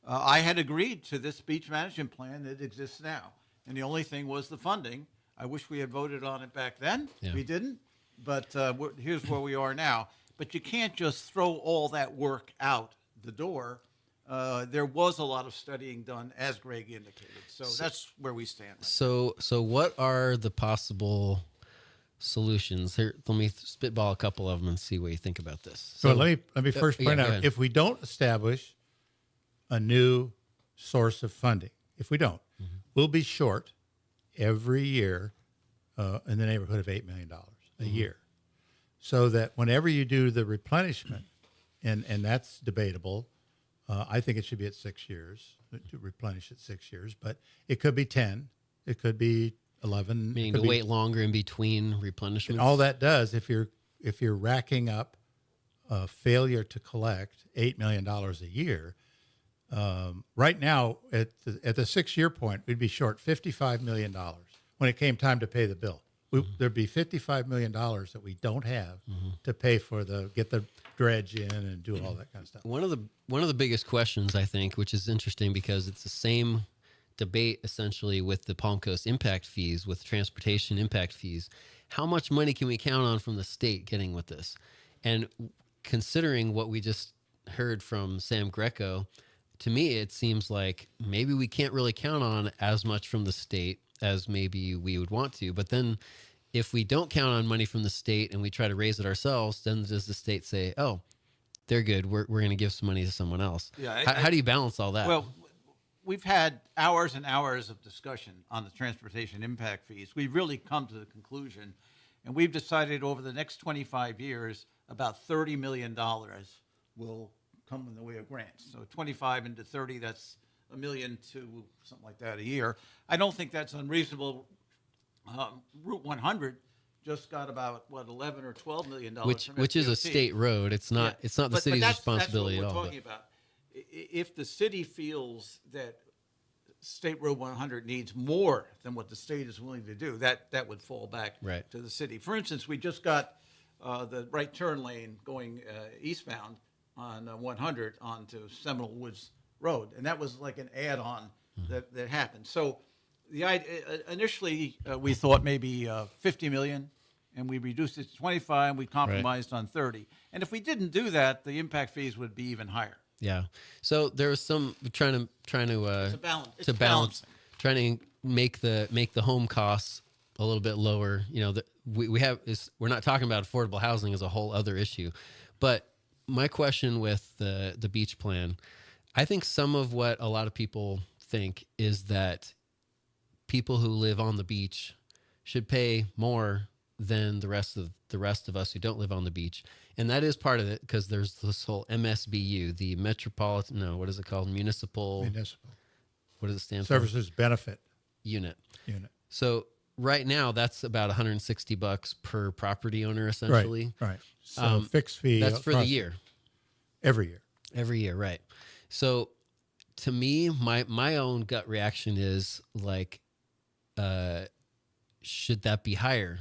I had agreed to this beach management plan that exists now, and the only thing was the funding. I wish we had voted on it back then. Yeah. We didn't, but here's where we are now. But you can't just throw all that work out the door. There was a lot of studying done, as Greg indicated. So that's where we stand. Right So what are the possible solutions? Here, let me spitball a couple of them and see what you think about this. So let me first point go out, ahead. if we don't establish a new source of funding, if we don't, we'll be short every year in the neighborhood of $8 million a year. So that whenever you do the replenishment, and that's debatable, I think it should be at 6 years, to replenish at 6 years, but it could be 10, it could be 11. Meaning to wait longer in between replenishments. And all that does, if you're racking up failure to collect $8 million a year, right now at the 6 year point, we'd be short $55 million when it came time to pay the bill. There'd be $55 million that we don't have to pay for get the dredge in and do all that kind of stuff. One of the biggest questions, I think, which is interesting because it's the same debate essentially with the Palm Coast impact fees, with transportation impact fees. How much money can we count on from the state getting with this? And considering what we just heard from Sam Greco, to me, it seems like maybe we can't really count on as much from the state as maybe we would want to. But then if we don't count on money from the state and we try to raise it ourselves, then does the state say, oh, they're good, we're going to give some money to someone else? Yeah, how do you balance all that? Well, we've had hours and hours of discussion on the transportation impact fees. We've really come to the conclusion, and we've decided over the next 25 years, about $30 million will come in the way of grants. So 25 into 30, that's $1 million to something like that a year. I don't think that's unreasonable. Route 100 just got about what 11 or 12 million dollars, which is a state road. It's not the city's responsibility that's at what all. we're talking about. If the city feels that State Road 100 needs more than what the state is willing to do, that would fall back Right. to the city. For instance, we just got the right turn lane going eastbound on 100 onto Seminole Woods Road, and that was like an add-on that happened. So the idea, initially we thought maybe 50 million, and we reduced it to 25, and we compromised on 30. And if we didn't do that, the impact fees would be even higher. Yeah. So there was some trying to balance. It's to balance, balancing. trying to make the home costs a little bit lower. You know, we're not talking about affordable housing as a whole other issue, but my question with the beach plan, I think some of what a lot of people think is that people who live on the beach should pay more than the rest of us who don't live on the beach. And that is part of it, because there's this whole MSBU, the Metropolitan, no, what is it called? Municipal. What does it stand for? Services Benefit Unit. Unit. So right now that's about $160 per property owner, essentially. Right. So fixed fee. That's for the year. Every year. Every year, right. So to me, my own gut reaction is like, should that be higher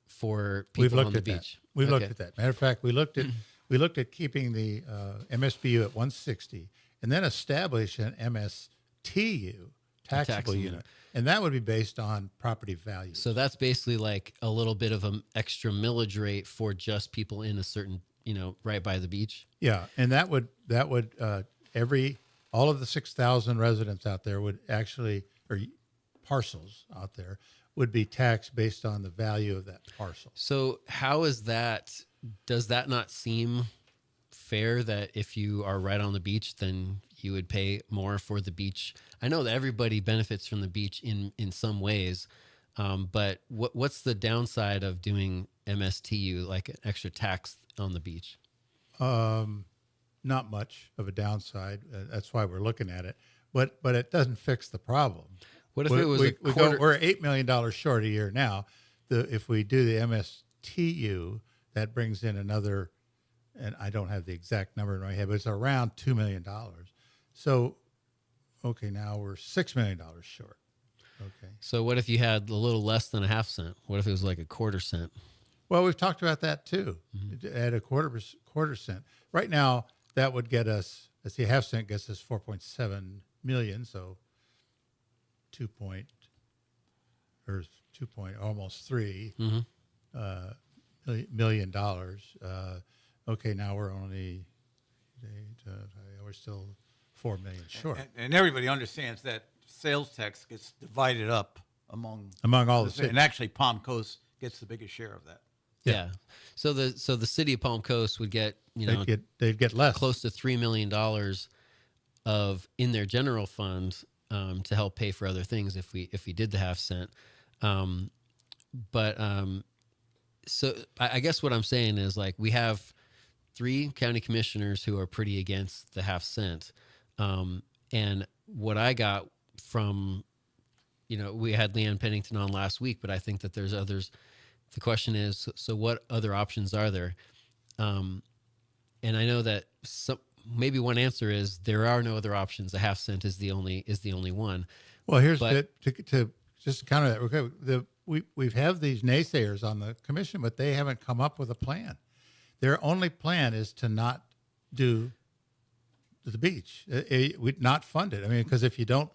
for people on the beach? We've looked at that. Matter of fact, we looked at keeping the MSBU at 160 and then establish an MSTU, taxable unit. And that would be based on property value. So that's basically like a little bit of an extra millage rate for just people in a certain, right by the beach. Yeah, and that would all of the 6,000 residents out there would actually, or parcels out there, would be taxed based on the value of that parcel. So how is that? Does that not seem fair that if you are right on the beach, then you would pay more for the beach? I know that everybody benefits from the beach in some ways, but what's the downside of doing MSTU, like an extra tax on the beach? Not much of a downside. That's why we're looking at it, but it doesn't fix the problem. What if it was we're $8 million short a year now. If we do the MSTU, that brings in another, and I don't have the exact number in my head, but it's around $2 million. So, okay, now we're $6 million short. Okay. So what if you had a little less than a half cent? What if it was like a quarter cent? Well, we've talked about that too. At a quarter cent. Right now, that would get us, let's see, a half cent gets us 4.7 million. So almost $3 million. Okay, now we're only we're still 4 million short. And everybody understands that sales tax gets divided up among all the cities. And actually, Palm Coast gets the biggest share of that. Yeah. So the city of Palm Coast would get they'd get less, close to $3 million of in their general fund to help pay for other things if we did the half cent. So I guess what I'm saying is, like, we have 3 county commissioners who are pretty against the half cent. And what I got from, we had Leanne Pennington on last week, but I think that there's others. The question is, so what other options are there? And I know that maybe one answer is there are no other options. A half cent is the only one. Well, to just counter that. Okay, we have these naysayers on the commission, but they haven't come up with a plan. Their only plan is to not do the beach. We'd not fund it. I mean, because if you don't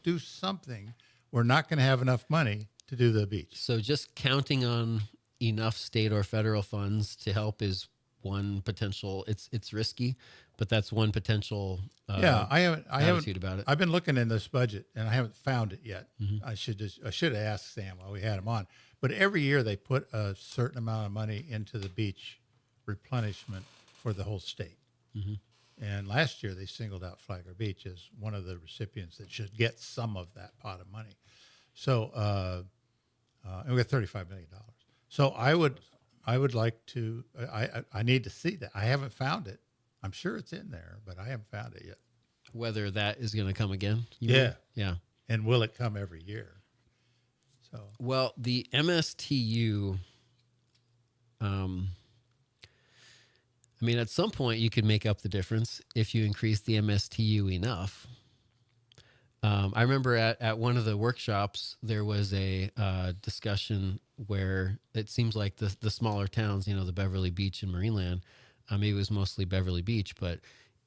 do something, we're not going to have enough money to do the beach. So just counting on enough state or federal funds to help is one potential. It's risky, but that's one potential. I haven't about it. I've been looking in this budget and I haven't found it yet. I should have asked Sam while we had him on. But every year they put a certain amount of money into the beach replenishment for the whole state. And last year they singled out Flagler Beach as one of the recipients that should get some of that pot of money. So, and we got $35 million. So I would like to, I need to see that. I haven't found it. I'm sure it's in there, but I haven't found it yet. Whether that is going to come again? Yeah. Yeah. And will it come every year? So Well, the MSTU, I mean, at some point you could make up the difference if you increase the MSTU enough. I remember at one of the workshops, there was a discussion where it seems like the smaller towns, you know, the Beverly Beach and Marineland, maybe it was mostly Beverly Beach, but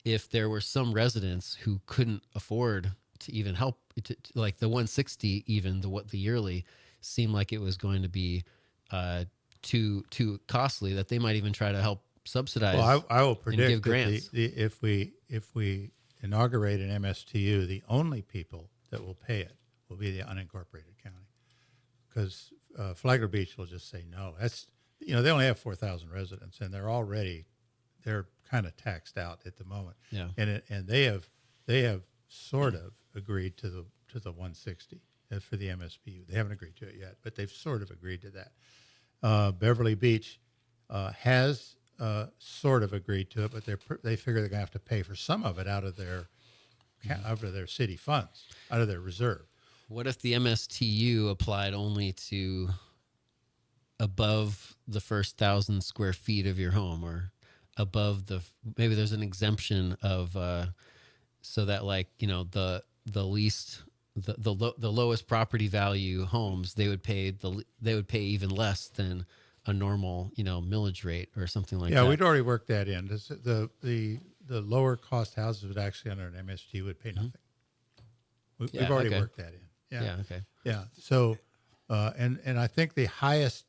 if there were some residents who couldn't afford to even help, like the 160, even the yearly, seemed like it was going to be too costly, that they might even try to help subsidize. well, I will and predict give that grants. if we inaugurate an MSTU, the only people that will pay it will be the unincorporated county, because Flagler Beach will just say no. That's, you know, they only have 4,000 residents, and they're kind of taxed out at the moment. Yeah. And they have sort of agreed to the 160 for the MSPU. They haven't agreed to it yet, but they've sort of agreed to that. Beverly Beach has sort of agreed to it, but they figure they're going to have to pay for some of it out of their city funds, out of their reserve. What if the MSTU applied only to above the first 1,000 square feet of your home, or above maybe there's an exemption of so that, like, you know, the least the lowest property value homes, they would pay even less than a normal, you know, millage rate or something like that. Yeah, we'd already worked that in. The lower cost houses would actually, under an MST, would pay nothing. We've already worked that in. Yeah. Okay. Yeah. So, and I think the highest,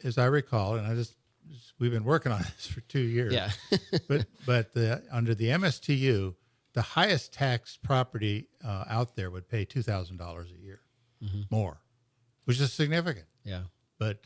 as I recall, and we've been working on this for 2 years. Yeah. but under the MSTU, the highest tax property out there would pay $2,000 a year more, which is significant. Yeah. But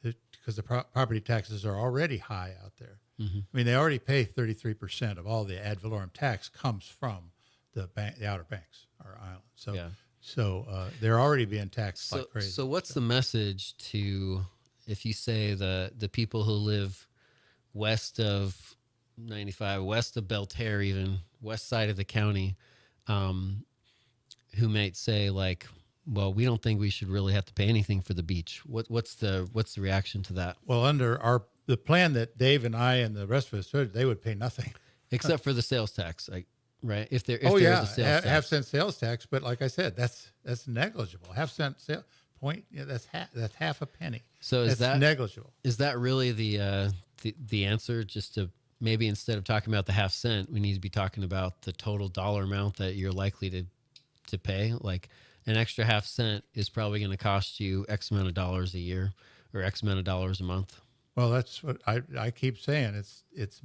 because the property taxes are already high out there. I mean, they already pay 33% of all the ad valorem tax comes from the Outer Banks, our island. So, so they're already being taxed like crazy. So what's the message to, if you say the people who live west of 95, west of Belterre, even west side of the county, who might say, like, well, we don't think we should really have to pay anything for the beach. What's the reaction to that? Well, under the plan that Dave and I and the rest of us heard, they would pay nothing except for the sales tax, right? If there is a sales tax. half-cent sales tax, but like I said, that's negligible. Half-cent sale point, that's half a penny. So is that negligible? Is that really the answer? Just to maybe, instead of talking about the half cent, we need to be talking about the total dollar amount that you're likely to pay. Like, an extra half cent is probably going to cost you X amount of dollars a year or X amount of dollars a month. Well, that's what I keep saying. It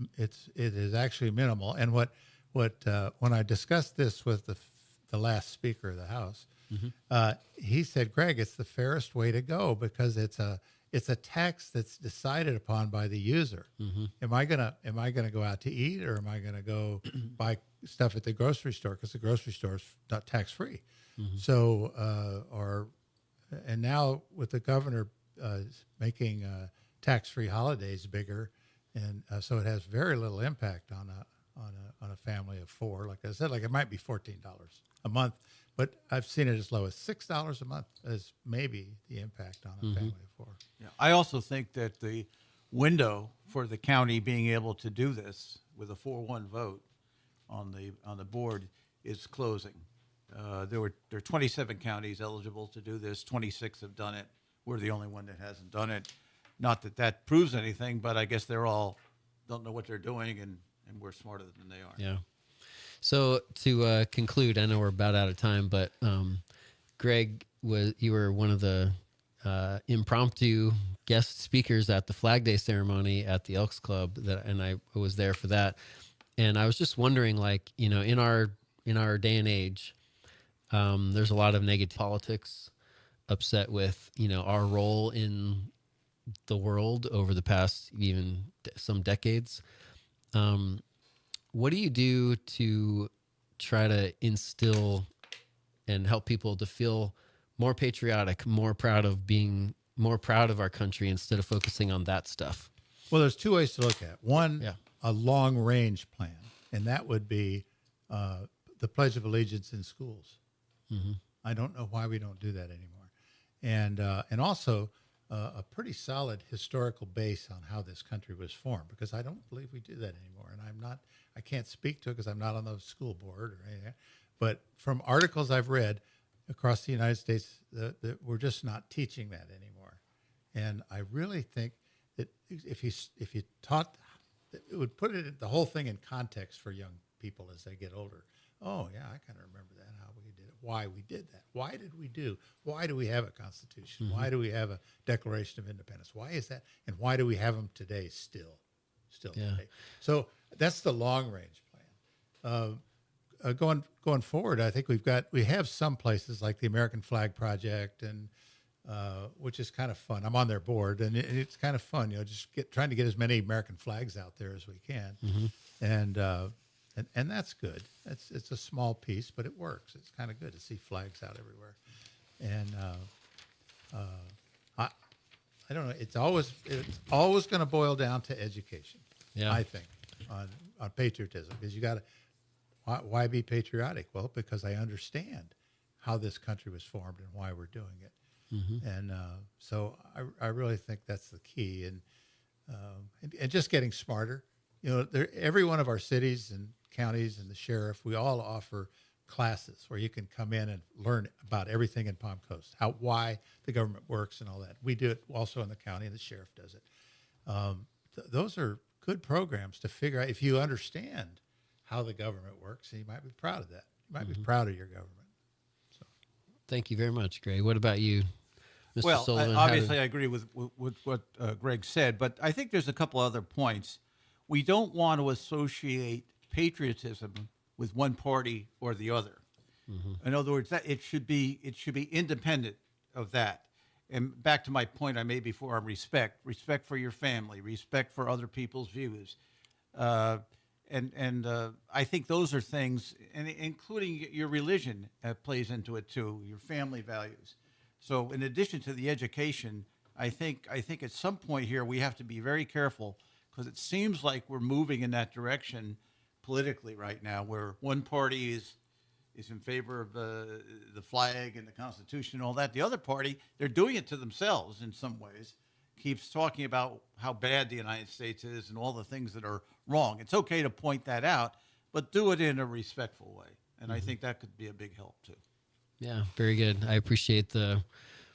is actually minimal. And what when I discussed this with the last Speaker of the House, he said, Greg, it's the fairest way to go, because it's a tax that's decided upon by the user. Am I gonna go out to eat, or am I gonna go buy stuff at the grocery store, because the grocery store is not tax free? So and now with the governor making tax-free holidays bigger, and so it has very little impact on a family of four. Like I said, like it might be $14 a month, but I've seen it as low as $6 a month as maybe the impact on a family of four. Yeah, I also think that the window for the county being able to do this with a 4-1 vote on the board is closing. There are 27 counties eligible to do this. 26 have done it. We're the only one that hasn't done it. Not that proves anything, but I guess they're all don't know what they're doing, and we're smarter than they are. Yeah. So to conclude, I know we're about out of time, but Greg, you were one of the impromptu guest speakers at the Flag Day ceremony at the Elks Club, and I was there for that. And I was just wondering, like, you know, in our day and age, there's a lot of negative politics, upset with, you know, our role in the world over the past even some decades. What do you do to try to instill and help people to feel more patriotic, more proud of our country, instead of focusing on that stuff? Well, there's two ways to look at it. One, a long range plan, and that would be the Pledge of Allegiance in schools. I don't know why we don't do that anymore. And also a pretty solid historical base on how this country was formed, because I don't believe we do that anymore. And I can't speak to it because I'm not on the school board or anything. But from articles I've read across the United States, that we're just not teaching that anymore. And I really think that if you taught, it would put the whole thing in context for young people as they get older. Oh yeah, I kind of remember that, how we did it, why we did that, why do we have a Constitution, why do we have a Declaration of Independence, why is that, and why do we have them today still today? So that's the long range plan. Going forward, I think we have some places like the American Flag Project, and which is kind of fun. I'm on their board, and it's kind of fun, just trying to get as many American flags out there as we can, and that's good. It's a small piece, but it works. It's kind of good to see flags out everywhere, and I don't know. It's always going to boil down to education. Yeah. I think on patriotism, because you got to. Why be patriotic? Well, because I understand how this country was formed and why we're doing it. And so I really think that's the key. And just getting smarter. Every one of our cities and counties and the sheriff, we all offer classes where you can come in and learn about everything in Palm Coast, why the government works and all that. We do it also in the county, and the sheriff does it. Those are good programs to figure out if you understand how the government works, and you might be proud of that. You might be proud of your government. So, thank you very much, Greg. What about you, Mr. Well, Sullivan? obviously I agree with what Greg said, but I think there's a couple other points. We don't want to associate patriotism with one party or the other. In other words, that it should be independent of that. And back to my point I made before on respect for your family, respect for other people's views. And I think those are things, and including your religion plays into it too, your family values. So in addition to the education, I think at some point here we have to be very careful, because it seems like we're moving in that direction politically right now, where one party is in favor of the flag and the Constitution and all that. The other party, they're doing it to themselves in some ways, keeps talking about how bad the United States is and all the things that are wrong. It's okay to point that out, but do it in a respectful way. And I think that could be a big help too. Yeah, very good. I appreciate the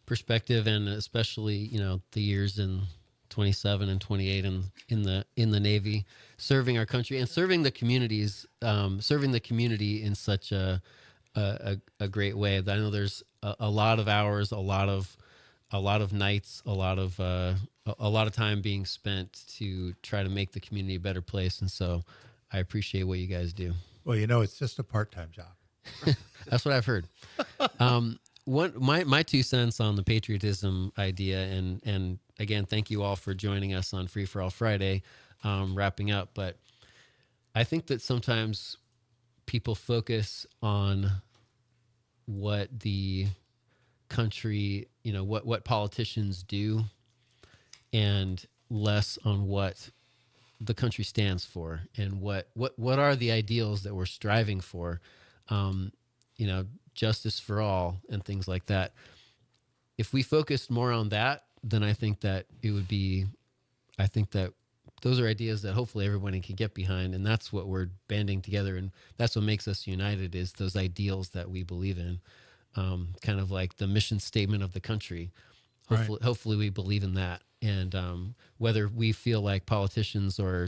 perspective, and especially, the years in 27 and 28 and in the Navy, serving our country and serving the communities, serving the community in such a great way. I know there's a lot of hours, a lot of nights, a lot of time being spent to try to make the community a better place. And so I appreciate what you guys do. well, it's just a part-time job. That's what I've heard. My 2 cents on the patriotism idea, and again, thank you all for joining us on Free for All Friday, wrapping up. But I think that sometimes people focus on what the country, what politicians do, and less on what the country stands for, and what are the ideals that we're striving for. Justice for all and things like that. If we focused more on that, then I think that those are ideas that hopefully everybody can get behind, and that's what we're banding together, and that's what makes us united, is those ideals that we believe in, kind of like the mission statement of the country. Hopefully we believe in that, and whether we feel like politicians or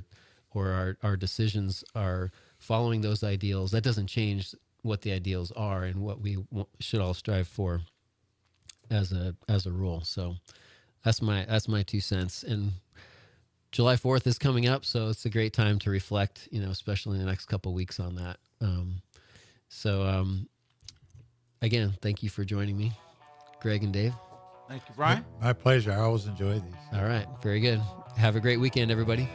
our decisions are following those ideals, that doesn't change what the ideals are and what we should all strive for as a rule. So that's my 2 cents. And July 4th is coming up, so it's a great time to reflect, especially in the next couple of weeks on that. Again, thank you for joining me, Greg and Dave. Thank you, Brian. My pleasure. I always enjoy these. All right. Very good. Have a great weekend, everybody.